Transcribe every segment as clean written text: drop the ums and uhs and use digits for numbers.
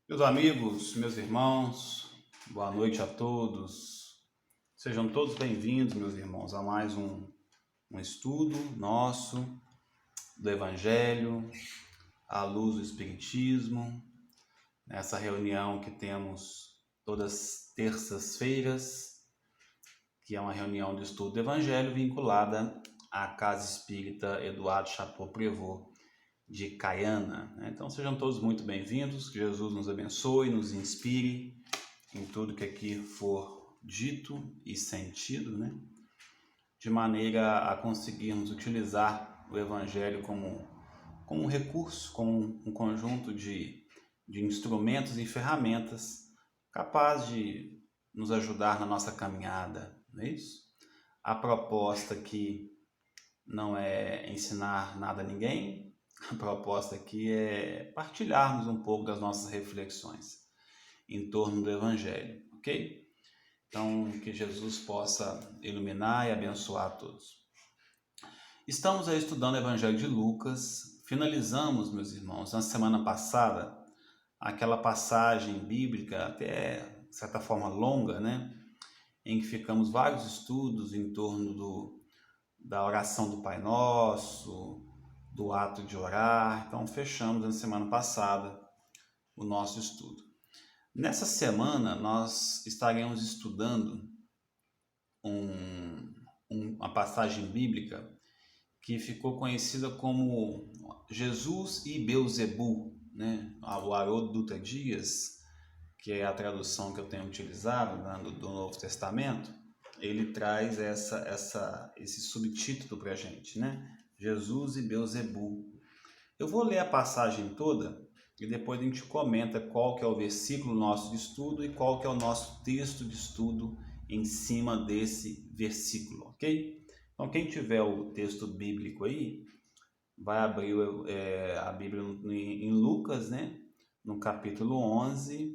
Meus amigos, meus irmãos, boa noite a todos. Sejam todos bem-vindos, meus irmãos, a mais um estudo nosso do Evangelho, à luz do Espiritismo, nessa reunião que temos todas terças-feiras, que é uma reunião de estudo do Evangelho vinculada à Casa Espírita Eduardo Chapot-Prévost de Caiana. Então sejam todos muito bem-vindos, que Jesus nos abençoe, nos inspire em tudo que aqui for dito e sentido, de maneira a conseguirmos utilizar o Evangelho como um recurso, como um conjunto de instrumentos e ferramentas capaz de nos ajudar na nossa caminhada, não é isso? A proposta aqui não é ensinar nada a ninguém. A proposta aqui é partilharmos um pouco das nossas reflexões em torno do Evangelho, ok? Então, que Jesus possa iluminar e abençoar a todos. Estamos aí estudando o Evangelho de Lucas. Finalizamos, meus irmãos, na semana passada, aquela passagem bíblica, até de certa forma longa, em que ficamos vários estudos em torno da oração do Pai Nosso, do ato de orar. Então, fechamos na semana passada o nosso estudo. Nessa semana, nós estaremos estudando uma passagem bíblica que ficou conhecida como Jesus e Beelzebul, O Haroldo Dutra Dias, que é a tradução que eu tenho utilizado do Novo Testamento, ele traz esse subtítulo para a gente, Jesus e Beelzebul. Eu vou ler a passagem toda e depois a gente comenta qual que é o versículo nosso de estudo e qual que é o nosso texto de estudo em cima desse versículo, ok? Então, quem tiver o texto bíblico aí, vai abrir a Bíblia em Lucas, no capítulo 11,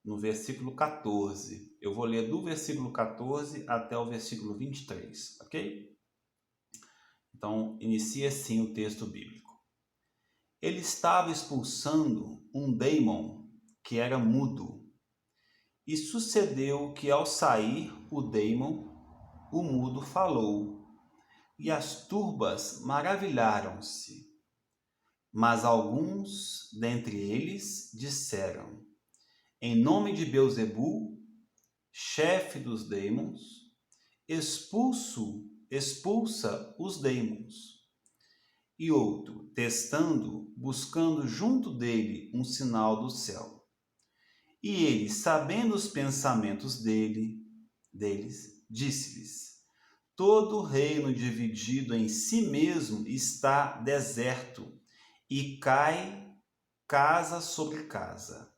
no versículo 14. Eu vou ler do versículo 14 até o versículo 23, ok? Então, inicia assim o texto bíblico. Ele estava expulsando um dêmon que era mudo. E sucedeu que, ao sair o dêmon, o mudo falou, e as turbas maravilharam-se. Mas alguns dentre eles disseram: em nome de Beelzebul, chefe dos dêmons, expulsa os dêmons. E outro, testando, buscando junto dele um sinal do céu. E ele, sabendo os pensamentos deles, disse-lhes: todo reino dividido em si mesmo está deserto, e cai casa sobre casa.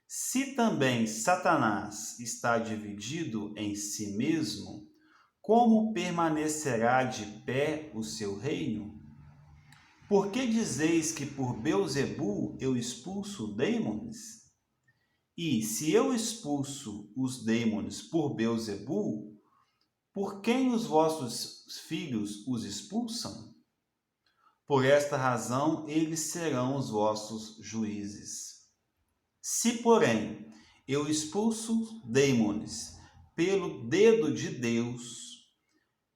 Se também Satanás está dividido em si mesmo, como permanecerá de pé o seu reino? Por que dizeis que por Beelzebul eu expulso dêmones? E se eu expulso os dêmones por Beelzebul, por quem os vossos filhos os expulsam? Por esta razão eles serão os vossos juízes. Se, porém, eu expulso dêmones pelo dedo de Deus,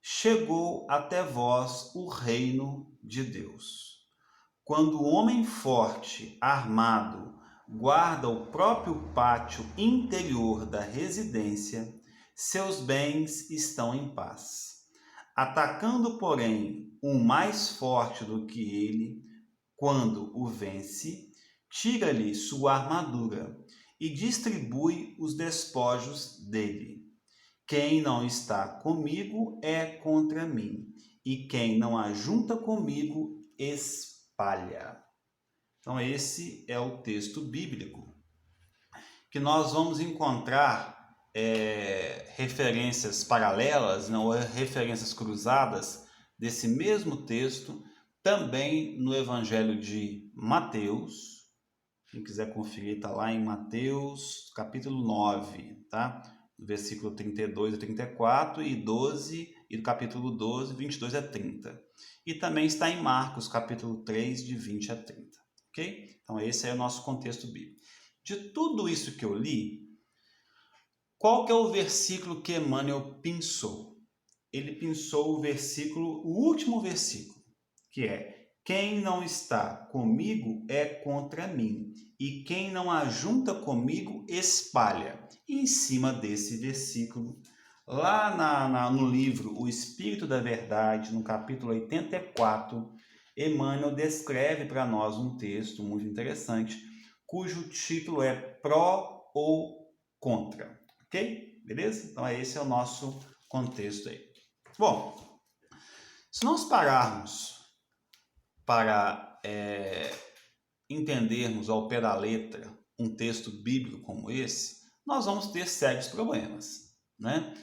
chegou até vós o reino de Deus. Quando o homem forte, armado, guarda o próprio pátio interior da residência, seus bens estão em paz. Atacando, porém, um mais forte do que ele, quando o vence, tira-lhe sua armadura e distribui os despojos dele. Quem não está comigo é contra mim, e quem não ajunta comigo espalha. Então esse é o texto bíblico, que nós vamos encontrar referências paralelas, ou referências cruzadas desse mesmo texto, também no Evangelho de Mateus. Quem quiser conferir, está lá em Mateus, capítulo 9, tá? Versículo 32 a 34 e 12, e do capítulo 12, 22 a 30. E também está em Marcos, capítulo 3, de 20 a 30, ok? Então esse é o nosso contexto bíblico. de tudo isso que eu li, qual que é o versículo que Emmanuel pensou? Ele pensou o último versículo, que é: quem não está comigo é contra mim, e quem não ajunta comigo espalha. E em cima desse versículo, lá no livro O Espírito da Verdade, no capítulo 84, Emmanuel descreve para nós um texto muito interessante, cujo título é Pró ou Contra. Ok? Beleza? Então esse é o nosso contexto aí. Bom, se nós pararmos para entendermos ao pé da letra um texto bíblico como esse, nós vamos ter sérios problemas, né?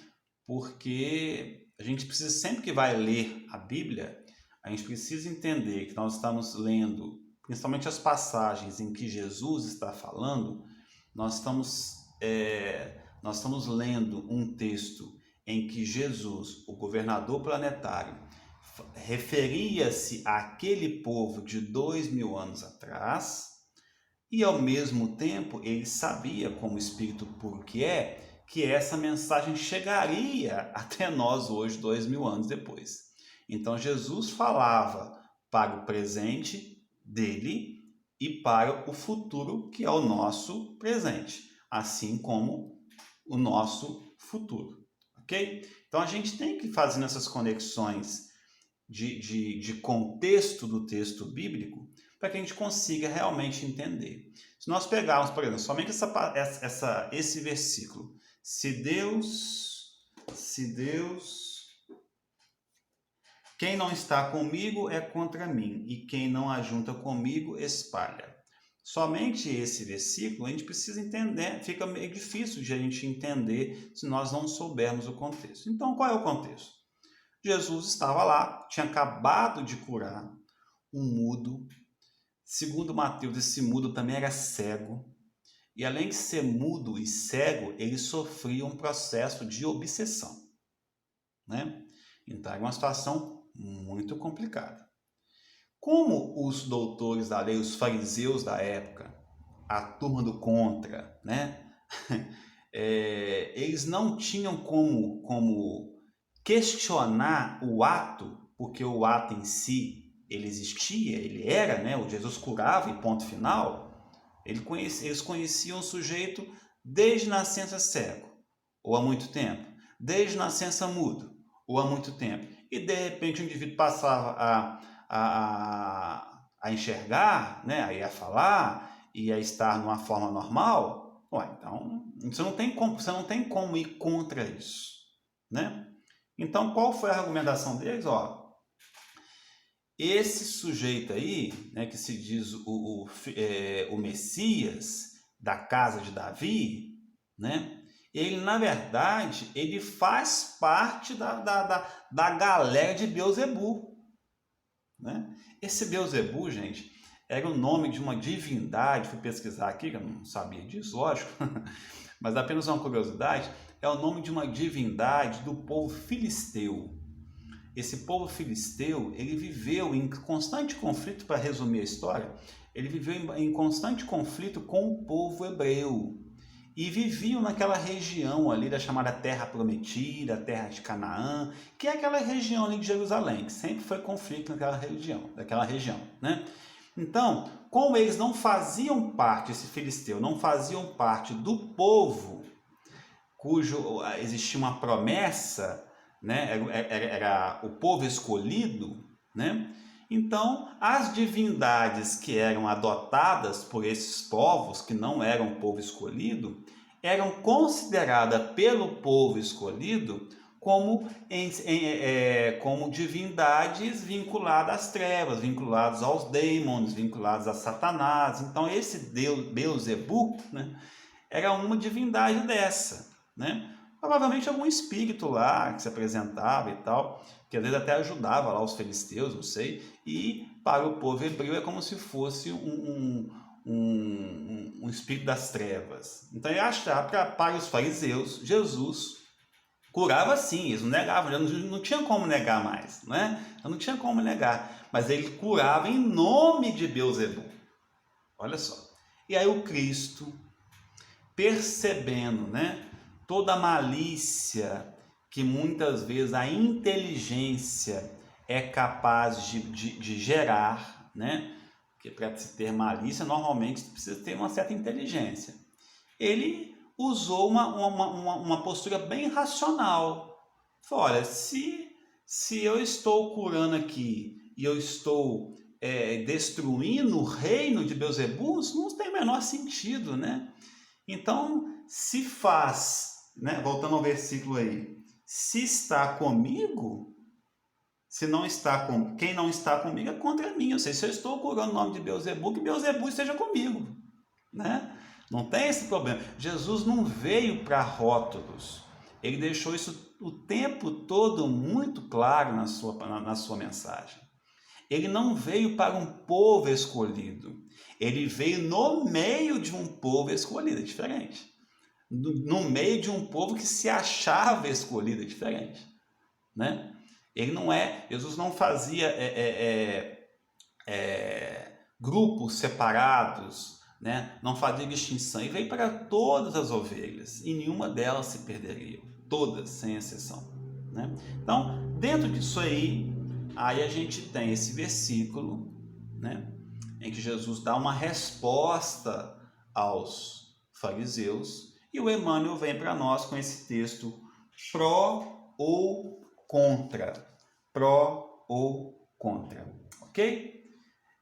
Porque a gente precisa, sempre que vai ler a Bíblia, a gente precisa entender que nós estamos lendo, principalmente as passagens em que Jesus está falando, nós estamos lendo um texto em que Jesus, o governador planetário, referia-se àquele povo de 2000 anos atrás, e ao mesmo tempo ele sabia, como espírito puro que essa mensagem chegaria até nós hoje, 2000 anos depois. Então Jesus falava para o presente dele e para o futuro, que é o nosso presente, assim como o nosso futuro, ok? Então a gente tem que fazer essas conexões de contexto do texto bíblico para que a gente consiga realmente entender. Se nós pegarmos, por exemplo, somente esse versículo: quem não está comigo é contra mim, e quem não ajunta comigo espalha. Somente esse versículo a gente precisa entender, fica meio difícil de a gente entender se nós não soubermos o contexto. Então, qual é o contexto? Jesus estava lá, tinha acabado de curar um mudo. Segundo Mateus, esse mudo também era cego. E além de ser mudo e cego, ele sofria um processo de obsessão, né? Então era uma situação muito complicada. Como os doutores da lei, os fariseus da época, a turma do contra, né? Eles não tinham como questionar o ato, porque o ato em si, ele existia, ele era, né? O Jesus curava e ponto final. Eles conheciam o sujeito desde nascença cego, ou há muito tempo, desde nascença mudo, ou há muito tempo, e de repente o indivíduo passava a enxergar, né? A falar, e a estar numa forma normal. Então você não tem como ir contra isso, né? Então, qual foi a argumentação deles? Esse sujeito aí, né, que se diz o Messias da casa de Davi, né, ele, na verdade, ele faz parte da galera de Beelzebu, né? Esse Beelzebu, gente, era o nome de uma divindade, fui pesquisar aqui, que eu não sabia disso, lógico, mas apenas uma curiosidade, é o nome de uma divindade do povo filisteu. Esse povo filisteu, ele viveu em constante conflito, para resumir a história, ele viveu em constante conflito com o povo hebreu. E viviam naquela região ali da chamada Terra Prometida, Terra de Canaã, que é aquela região ali de Jerusalém, que sempre foi conflito daquela região, né? Então, como eles não faziam parte, esse filisteu, não faziam parte do povo cujo existia uma promessa, né? Era o povo escolhido, né? Então, as divindades que eram adotadas por esses povos, que não eram o povo escolhido, eram consideradas pelo povo escolhido como divindades vinculadas às trevas, vinculadas aos demônios, vinculadas a Satanás. Então, esse Deus, Beelzebu, né, era uma divindade dessa, né? Provavelmente algum espírito lá que se apresentava e tal, que às vezes até ajudava lá os filisteus, não sei, e para o povo hebreu é como se fosse um espírito das trevas. Então eu achava que para os fariseus, Jesus curava sim, eles não negavam, não tinha como negar mais, né? Não tinha como negar, mas ele curava em nome de Beelzebu. Olha só. E aí o Cristo, percebendo, né, toda a malícia que muitas vezes a inteligência é capaz de gerar, né? Porque para se ter malícia, normalmente você precisa ter uma certa inteligência. Ele usou uma postura bem racional. Falou, olha, se eu estou curando aqui e eu estou destruindo o reino de Beelzebub, não tem o menor sentido, né? Então, se faz, né, voltando ao versículo aí, se está comigo, se não está com quem não está comigo é contra mim. Ou seja, se eu estou curando o nome de Beelzebub, que Beelzebub esteja comigo, né? Não tem esse problema. Jesus não veio para rótulos. Ele deixou isso o tempo todo muito claro na sua mensagem. Ele não veio para um povo escolhido. Ele veio no meio de um povo escolhido, é diferente. No meio de um povo que se achava escolhido, é diferente, né? Ele não Jesus não fazia grupos separados, né? Não fazia distinção. Ele veio para todas as ovelhas e nenhuma delas se perderia, todas, sem exceção, né? Então, dentro disso aí a gente tem esse versículo, né, em que Jesus dá uma resposta aos fariseus e o Emmanuel vem para nós com esse texto pró ou contra. Pró ou contra. Ok?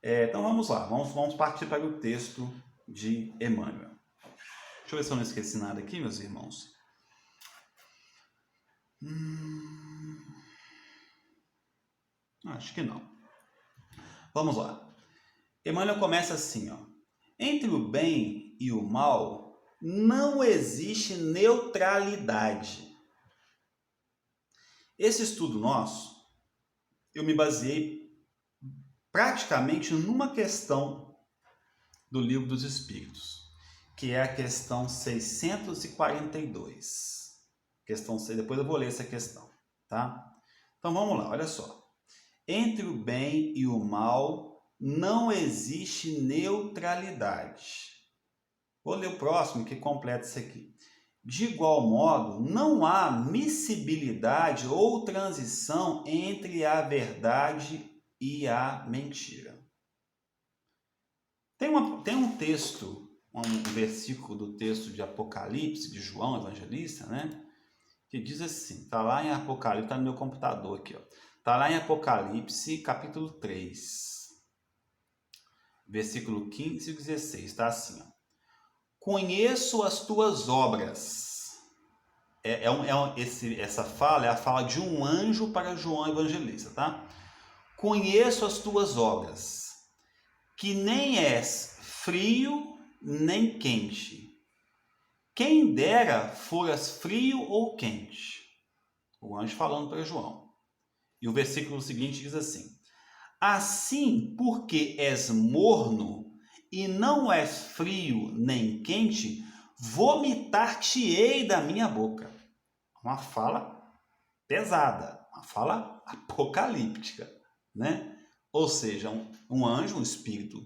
Então vamos lá, vamos partir para o texto de Emmanuel. Deixa eu ver se eu não esqueci nada aqui, meus irmãos. Acho que não. Vamos lá. Emmanuel começa assim, ó. Entre o bem e o mal não existe neutralidade. Esse estudo nosso, eu me baseei praticamente numa questão do Livro dos Espíritos, que é a questão 642. Questão 6, depois eu vou ler essa questão, tá? Então vamos lá, olha só. Entre o bem e o mal não existe neutralidade. Vou ler o próximo que completa isso aqui. De igual modo, não há miscibilidade ou transição entre a verdade e a mentira. Tem um texto, um versículo do texto de Apocalipse, de João Evangelista, né? Que diz assim, está lá em Apocalipse, está no meu computador aqui, ó. Está lá em Apocalipse, capítulo 3, versículo 15 e 16, está assim, ó. Conheço as tuas obras. Essa fala é a fala de um anjo para João Evangelista, tá? Conheço as tuas obras, que nem és frio nem quente. Quem dera foras frio ou quente. O anjo falando para João. E o versículo seguinte diz assim: assim, porque és morno e não és frio nem quente, vomitar-te-ei da minha boca. Uma fala pesada, uma fala apocalíptica, né? Ou seja, um anjo, um espírito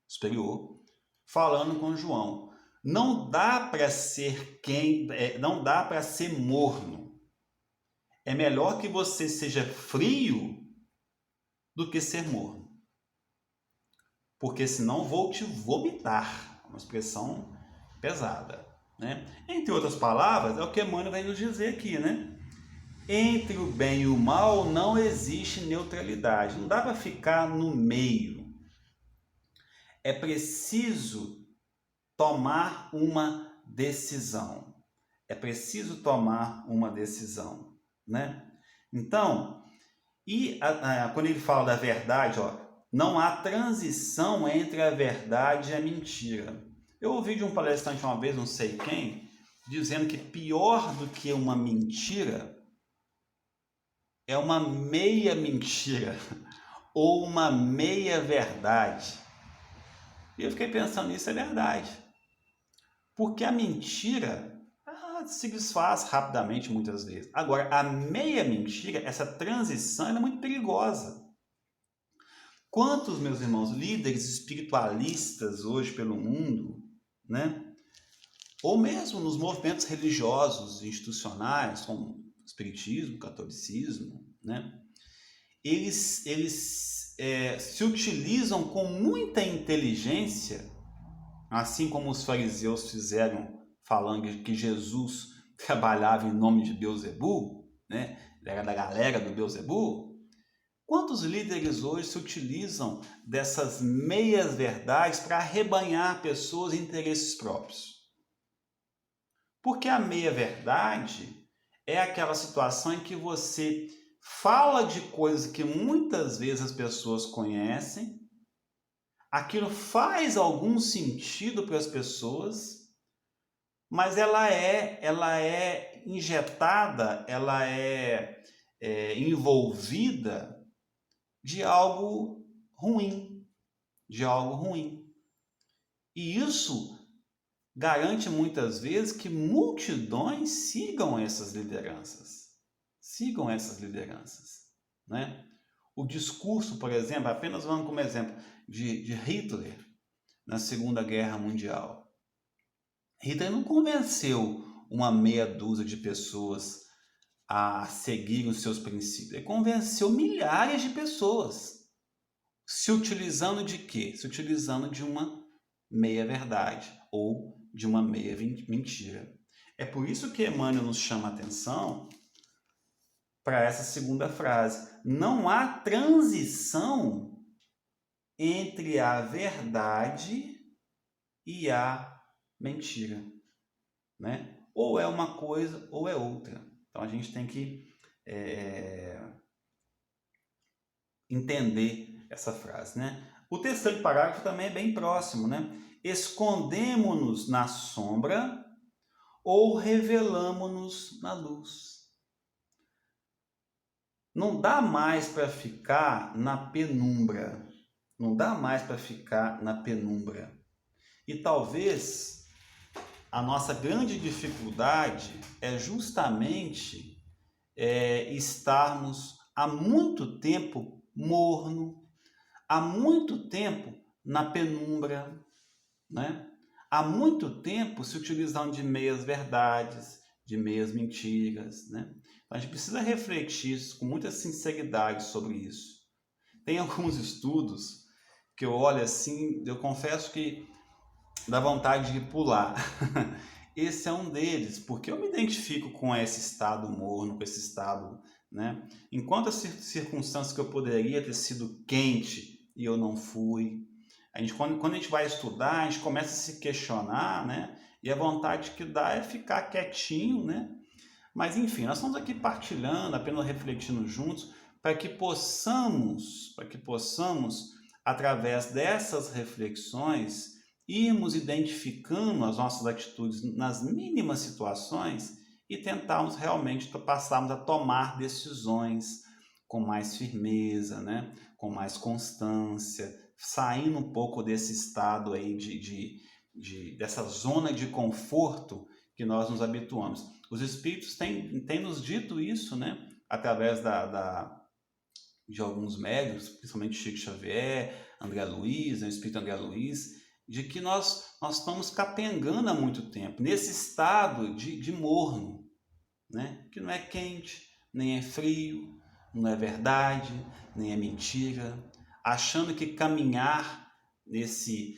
superior, falando com João. Não dá para ser não dá para ser morno. É melhor que você seja frio do que ser morno. Porque senão vou te vomitar. Uma expressão pesada, né? Entre outras palavras, é o que Emmanuel vai nos dizer aqui, né? Entre o bem e o mal não existe neutralidade. Não dá para ficar no meio. É preciso tomar uma decisão. É preciso tomar uma decisão, né? Então, quando ele fala da verdade, ó, não há transição entre a verdade e a mentira. Eu ouvi de um palestrante uma vez, não sei quem, dizendo que pior do que uma mentira é uma meia mentira ou uma meia verdade. E eu fiquei pensando nisso, é verdade. Porque a mentira se desfaz rapidamente muitas vezes. Agora, a meia mentira, essa transição, é muito perigosa. Quantos, meus irmãos, líderes espiritualistas hoje pelo mundo, né, ou mesmo nos movimentos religiosos institucionais, como espiritismo, catolicismo, né? Eles se utilizam com muita inteligência, assim como os fariseus fizeram, falando que Jesus trabalhava em nome de Beelzebul, né? Ele era da galera do Beelzebul. Quantos líderes hoje se utilizam dessas meias verdades para arrebanhar pessoas e interesses próprios? Porque a meia verdade é aquela situação em que você fala de coisas que muitas vezes as pessoas conhecem, aquilo faz algum sentido para as pessoas, mas ela é injetada, ela é envolvida de algo ruim, de algo ruim. E isso garante muitas vezes que multidões sigam essas lideranças, né? O discurso, por exemplo, apenas vamos como exemplo, de Hitler na Segunda Guerra Mundial. Hitler não convenceu uma meia dúzia de pessoas a seguir os seus princípios. Ele convenceu milhares de pessoas. Se utilizando de quê? Se utilizando de uma meia-verdade ou de uma meia mentira. É por isso que Emmanuel nos chama a atenção para essa segunda frase. Não há transição entre a verdade e a mentira, né? Ou é uma coisa ou é outra. Então a gente tem que entender essa frase, né? O terceiro parágrafo também é bem próximo, né? Escondemo-nos na sombra ou revelamo-nos na luz. Não dá mais para ficar na penumbra. Não dá mais para ficar na penumbra. E talvez a nossa grande dificuldade é justamente estarmos há muito tempo morno, há muito tempo na penumbra, né? Há muito tempo se utilizando de meias verdades, de meias mentiras, né? Então a gente precisa refletir com muita sinceridade sobre isso. Tem alguns estudos que eu olho assim, eu confesso que dá vontade de pular. Esse é um deles, porque eu me identifico com esse estado morno, com esse estado, né? Enquanto as circunstâncias que eu poderia ter sido quente e eu não fui. Quando a gente vai estudar, a gente começa a se questionar, né? E a vontade que dá é ficar quietinho, né? Mas enfim, nós estamos aqui partilhando, apenas refletindo juntos, para que possamos, através dessas reflexões, irmos identificando as nossas atitudes nas mínimas situações e tentarmos realmente passarmos a tomar decisões com mais firmeza, né? Com mais constância, saindo um pouco desse estado aí dessa zona de conforto que nós nos habituamos. Os espíritos têm nos dito isso, né? Através de alguns médiuns, principalmente Chico Xavier, André Luiz, o espírito André Luiz, de que nós estamos capengando há muito tempo, nesse estado de morno, né? Que não é quente, nem é frio, não é verdade, nem é mentira, achando que caminhar nesse...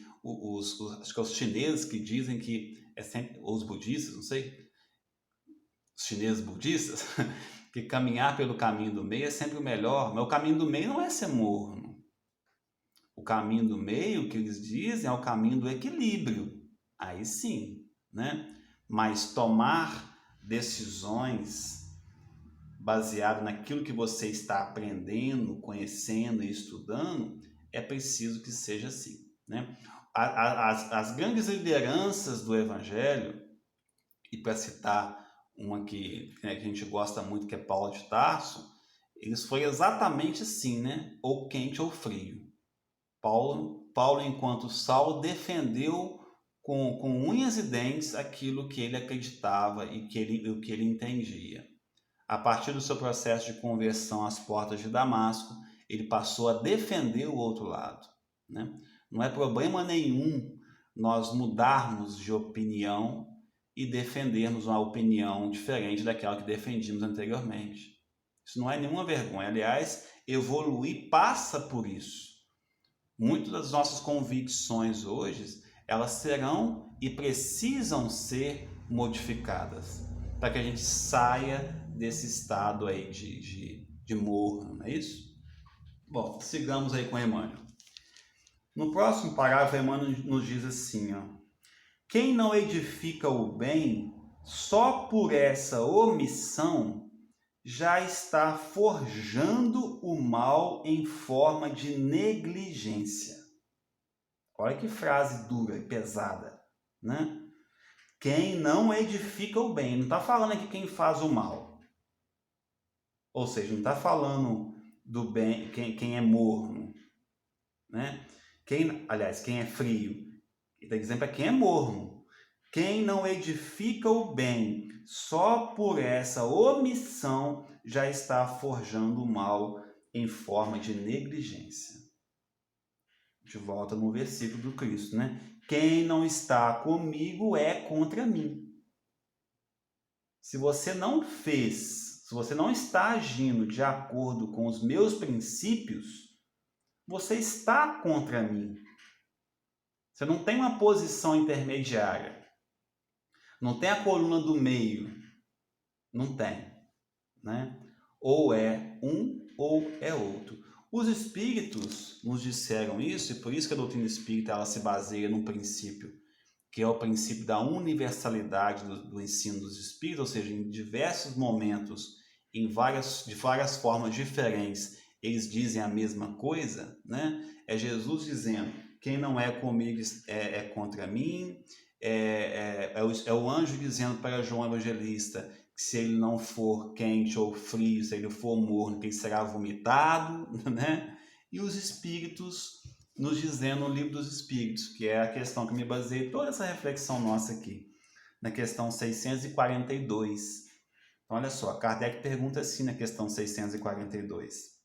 acho que é os chineses que dizem que é sempre, ou os budistas, não sei, os chineses budistas, que caminhar pelo caminho do meio é sempre o melhor, mas o caminho do meio não é ser morno. O caminho do meio, que eles dizem, é o caminho do equilíbrio. Aí sim, né? Mas tomar decisões baseado naquilo que você está aprendendo, conhecendo e estudando, é preciso que seja assim, né? As grandes lideranças do Evangelho, e para citar uma que a gente gosta muito, que é Paulo de Tarso, eles foi exatamente assim, né? Ou quente ou frio. Paulo, enquanto Saulo, defendeu com unhas e dentes aquilo que ele acreditava e o que ele entendia. A partir do seu processo de conversão às portas de Damasco, ele passou a defender o outro lado, né? Não é problema nenhum nós mudarmos de opinião e defendermos uma opinião diferente daquela que defendíamos anteriormente. Isso não é nenhuma vergonha. Aliás, evoluir passa por isso. Muitas das nossas convicções hoje, elas serão e precisam ser modificadas para que a gente saia desse estado aí de morno, não é isso? Bom, sigamos aí com Emmanuel. No próximo parágrafo, Emmanuel nos diz assim, ó: quem não edifica o bem, só por essa omissão, já está forjando o mal em forma de negligência. Olha que frase dura e pesada, né? Quem não edifica o bem, não está falando aqui quem faz o mal. Ou seja, não está falando do bem, quem é morno, né? Quem é frio. Ele está dizendo para quem é morno. Quem não edifica o bem, só por essa omissão, já está forjando o mal em forma de negligência. De volta no versículo do Cristo, né? Quem não está comigo é contra mim. Se você não fez, se você não está agindo de acordo com os meus princípios, você está contra mim. Você não tem uma posição intermediária. Não tem a coluna do meio. Não tem, né? Ou é um ou é outro. Os espíritos nos disseram isso, e por isso que a doutrina espírita ela se baseia num princípio, que é o princípio da universalidade do ensino dos espíritos, ou seja, em diversos momentos, de várias formas diferentes, eles dizem a mesma coisa, né? É Jesus dizendo, quem não é comigo é contra mim, é o anjo dizendo para João Evangelista que se ele não for quente ou frio, se ele for morno, que ele será vomitado, né? E os espíritos nos dizendo no Livro dos Espíritos, que é a questão que me baseei toda essa reflexão nossa aqui, na questão 642. Então, olha só, Kardec pergunta assim na questão 642.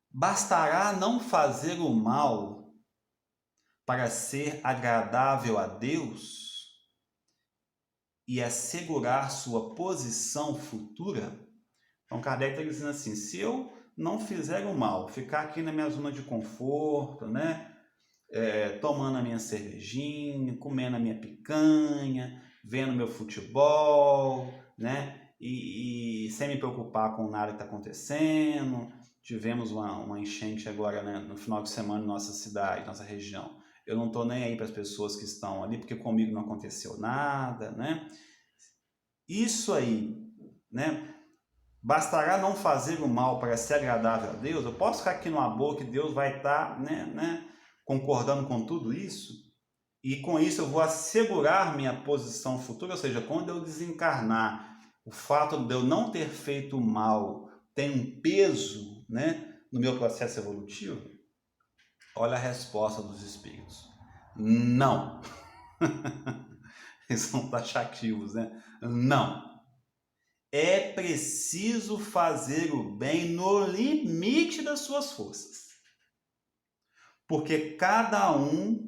Bastará não fazer o mal para ser agradável a Deus e assegurar sua posição futura? Então, Kardec está dizendo assim, se eu não fizer o mal, ficar aqui na minha zona de conforto, né? Tomando a minha cervejinha, comendo a minha picanha, vendo meu futebol, né? E sem me preocupar com nada que está acontecendo. Tivemos uma enchente agora, né, no final de semana em nossa cidade, nossa região. Eu não estou nem aí para as pessoas que estão ali, porque comigo não aconteceu nada, né? Isso aí, né? Bastará não fazer o mal para ser agradável a Deus? Eu posso ficar aqui numa boa que Deus vai estar, né, concordando com tudo isso? E com isso eu vou assegurar minha posição futura, ou seja, quando eu desencarnar, o fato de eu não ter feito mal tem um peso, né, no meu processo evolutivo? Olha a resposta dos espíritos. Não. Eles são taxativos, né? Não. É preciso fazer o bem no limite das suas forças. Porque cada um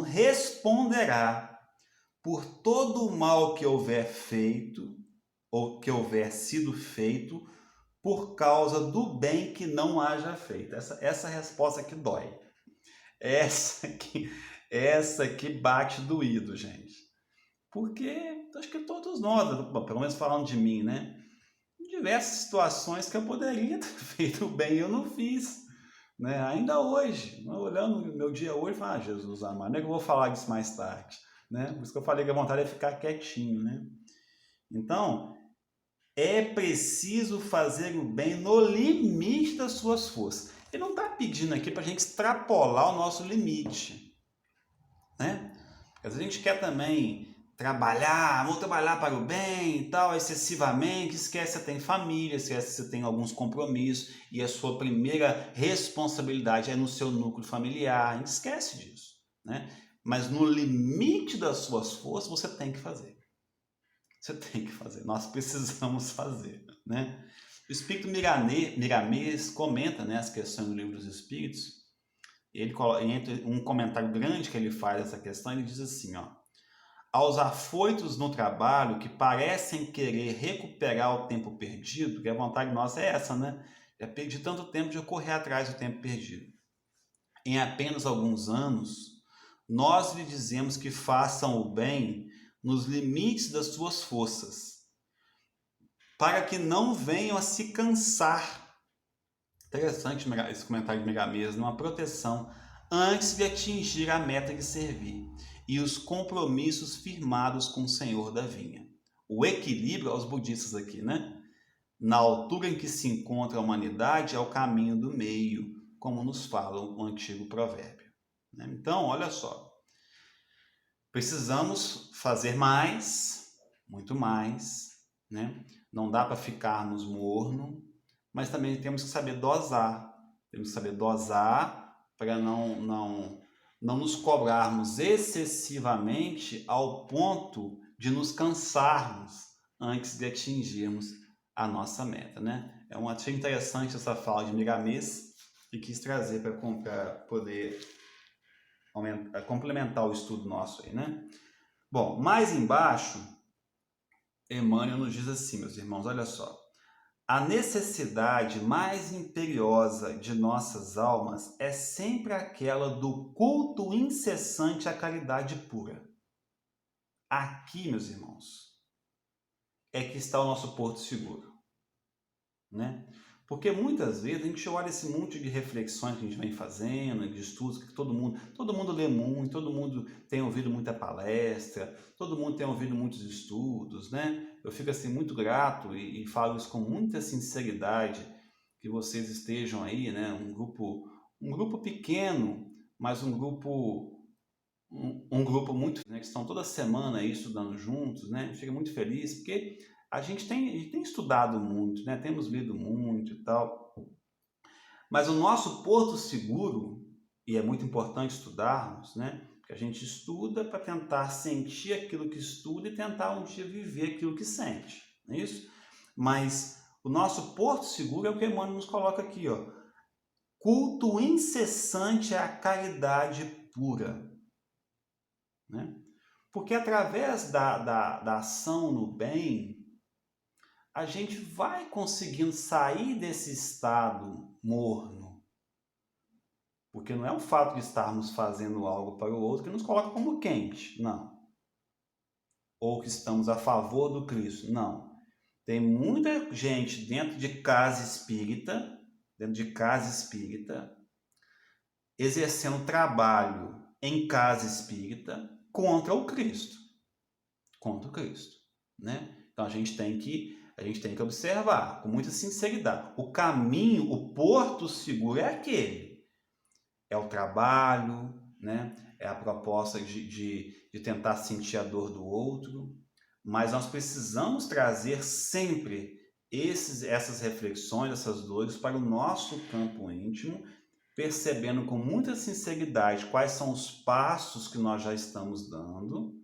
responderá por todo o mal que houver feito ou que houver sido feito por causa do bem que não haja feito. Essa resposta que dói. Essa que bate doído, gente. Porque acho que todos nós, pelo menos falando de mim, né? Em diversas situações que eu poderia ter feito bem e eu não fiz. Né? Ainda hoje, olhando o meu dia hoje, eu falo, Jesus amado, não é que eu vou falar disso mais tarde. Né? Por isso que eu falei que a vontade é ficar quietinho. Né? Então, é preciso fazer o bem no limite das suas forças. Ele não está pedindo aqui para a gente extrapolar o nosso limite. Né? Às vezes a gente quer também vou trabalhar para o bem e tal, excessivamente, esquece que você tem família, esquece que você tem alguns compromissos e a sua primeira responsabilidade é no seu núcleo familiar, a gente esquece disso, né? Mas no limite das suas forças você tem que fazer. Você tem que fazer, nós precisamos fazer, né? O Espírito Miramês comenta, né, as questões do Livro dos Espíritos. Ele, entre um comentário grande que ele faz dessa questão, ele diz assim, ó: Aos afoitos no trabalho que parecem querer recuperar o tempo perdido, que a vontade nossa é essa, né? É perder tanto tempo de correr atrás do tempo perdido. Em apenas alguns anos, nós lhe dizemos que façam o bem nos limites das suas forças, para que não venham a se cansar. Interessante esse comentário de Megamesa, uma proteção antes de atingir a meta de servir e os compromissos firmados com o Senhor da vinha. O equilíbrio aos budistas aqui, né? Na altura em que se encontra a humanidade é o caminho do meio, como nos fala o antigo provérbio. Então, olha só, precisamos fazer mais, muito mais, né? Não dá para ficarmos morno, mas também temos que saber dosar. Temos que saber dosar para não nos cobrarmos excessivamente ao ponto de nos cansarmos antes de atingirmos a nossa meta, né? Achei interessante essa fala de Miramês e quis trazer para poder complementar o estudo nosso aí, né? Bom, mais embaixo, Emmanuel nos diz assim, meus irmãos, olha só. A necessidade mais imperiosa de nossas almas é sempre aquela do culto incessante à caridade pura. Aqui, meus irmãos, é que está o nosso porto seguro, né? Porque muitas vezes a gente olha esse monte de reflexões que a gente vem fazendo, de estudos, que todo mundo lê muito, todo mundo tem ouvido muita palestra, todo mundo tem ouvido muitos estudos, né? Eu fico assim muito grato e falo isso com muita sinceridade, que vocês estejam aí, né? Um grupo pequeno, mas um grupo muito, né? Que estão toda semana aí estudando juntos, né? Fico muito feliz porque a gente tem estudado muito, né? Temos lido muito e tal, mas o nosso porto seguro, e é muito importante estudarmos, né? Porque a gente estuda para tentar sentir aquilo que estuda e tentar um dia viver aquilo que sente, não é isso? Mas o nosso porto seguro é o que Emmanuel nos coloca aqui, ó. Culto incessante à caridade pura, né? Porque através da ação no bem, a gente vai conseguindo sair desse estado morno. Porque não é o fato de estarmos fazendo algo para o outro que nos coloca como quente, não. Ou que estamos a favor do Cristo, não. Tem muita gente dentro de casa espírita, exercendo trabalho em casa espírita contra o Cristo. Contra o Cristo, né? Então a gente tem que observar com muita sinceridade. O caminho, o porto seguro é aquele. É o trabalho, né? É a proposta de tentar sentir a dor do outro. Mas nós precisamos trazer sempre essas reflexões, essas dores para o nosso campo íntimo, percebendo com muita sinceridade quais são os passos que nós já estamos dando,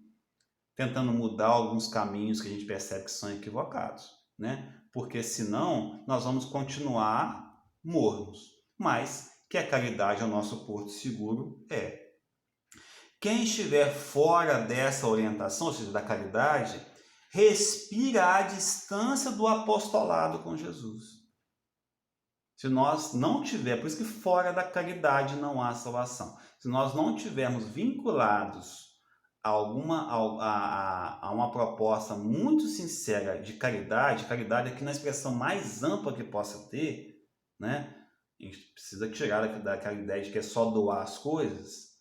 tentando mudar alguns caminhos que a gente percebe que são equivocados, né? Porque senão nós vamos continuar mornos. Mas que a caridade é o nosso porto seguro, é. Quem estiver fora dessa orientação, ou seja, da caridade, respira à distância do apostolado com Jesus. Se nós não tivermos, por isso que fora da caridade não há salvação. Se nós não tivermos vinculados a uma proposta muito sincera de caridade aqui na expressão mais ampla que possa ter, né? A gente precisa tirar daquela ideia de que é só doar as coisas.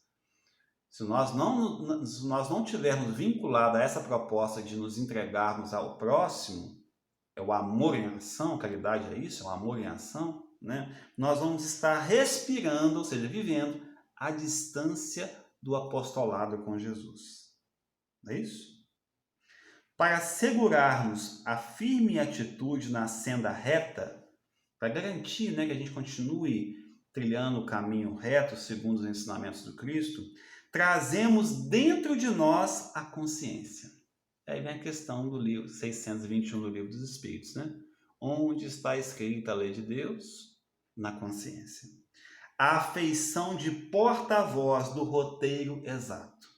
Se nós não tivermos vinculado a essa proposta de nos entregarmos ao próximo, é o amor em ação, caridade é isso, é o amor em ação, né? Nós vamos estar respirando, ou seja, vivendo à distância do apostolado com Jesus. Não é isso? Para assegurarmos a firme atitude na senda reta, para garantir, né, que a gente continue trilhando o caminho reto segundo os ensinamentos do Cristo, trazemos dentro de nós a consciência. Aí vem a questão do livro 621 do Livro dos Espíritos, né? Onde está escrita a lei de Deus? Na consciência. A afeição de porta-voz do roteiro exato.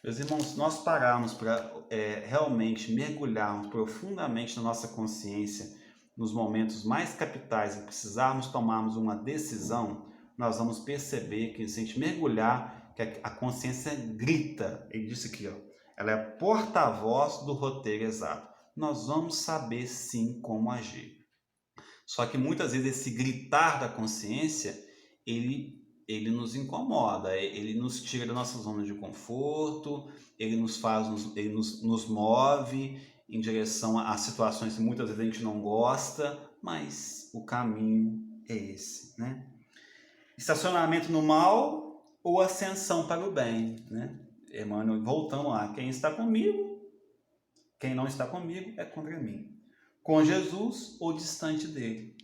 Meus irmãos, se nós pararmos para realmente mergulharmos profundamente na nossa consciência, nos momentos mais capitais e precisarmos tomarmos uma decisão, nós vamos perceber que se a gente mergulhar, que a consciência grita, ele disse aqui, ó, ela é porta-voz do roteiro exato. Nós vamos saber sim como agir. Só que muitas vezes esse gritar da consciência, ele nos incomoda, ele nos tira da nossa zona de conforto, ele nos move em direção a situações que muitas vezes a gente não gosta, mas o caminho é esse, né? Estacionamento no mal ou ascensão para o bem, né? Emmanuel, voltamos lá, quem está comigo, quem não está comigo é contra mim. Com Jesus ou distante dele.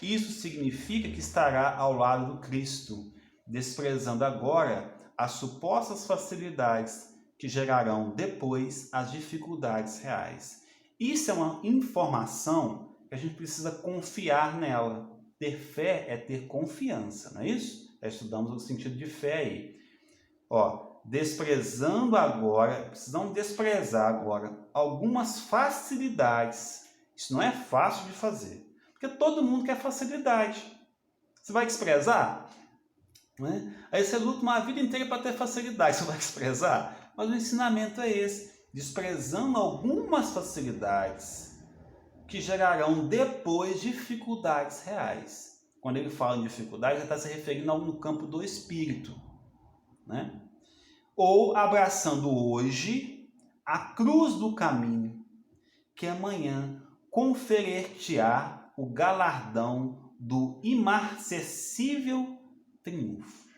Isso significa que estará ao lado do Cristo, desprezando agora as supostas facilidades que gerarão depois as dificuldades reais. Isso é uma informação que a gente precisa confiar nela. Ter fé é ter confiança, não é isso? Já estudamos o sentido de fé aí. Ó, desprezando agora, precisamos desprezar agora algumas facilidades. Isso não é fácil de fazer, porque todo mundo quer facilidade. Você vai desprezar? Né? Aí você luta uma vida inteira para ter facilidade, você vai desprezar? Mas o ensinamento é esse, desprezando algumas facilidades que gerarão depois dificuldades reais. Quando ele fala em dificuldade, ele está se referindo no campo do espírito, né? Ou abraçando hoje a cruz do caminho, que amanhã conferir-te-á o galardão do imarcessível triunfo.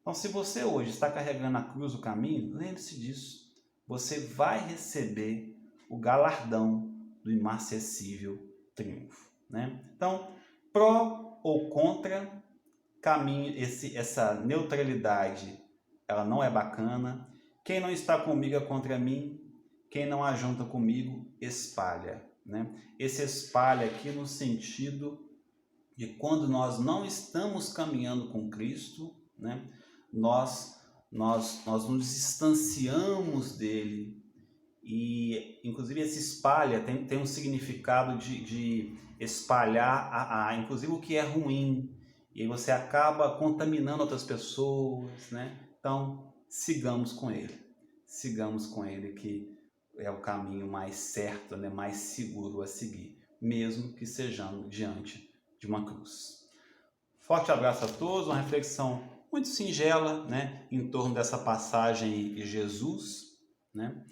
Então, se você hoje está carregando a cruz do caminho, lembre-se disso. Você vai receber o galardão do imarcessível triunfo, né? Então, pró ou contra, caminho, essa neutralidade, ela não é bacana. Quem não está comigo é contra mim. Quem não ajunta comigo, espalha, né? Esse espalha aqui no sentido de quando nós não estamos caminhando com Cristo, né? Nós nos distanciamos dele. E, inclusive, esse espalha tem um significado de espalhar, inclusive, o que é ruim. E aí você acaba contaminando outras pessoas, né? Então, sigamos com ele. Sigamos com ele, que é o caminho mais certo, né? Mais seguro a seguir, mesmo que sejamos diante de uma cruz. Forte abraço a todos, uma reflexão muito singela, né? Em torno dessa passagem de Jesus, né?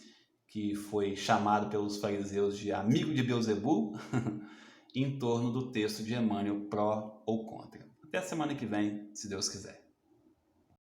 Que foi chamado pelos fariseus de amigo de Beelzebul, em torno do texto de Emmanuel, pró ou contra. Até a semana que vem, se Deus quiser.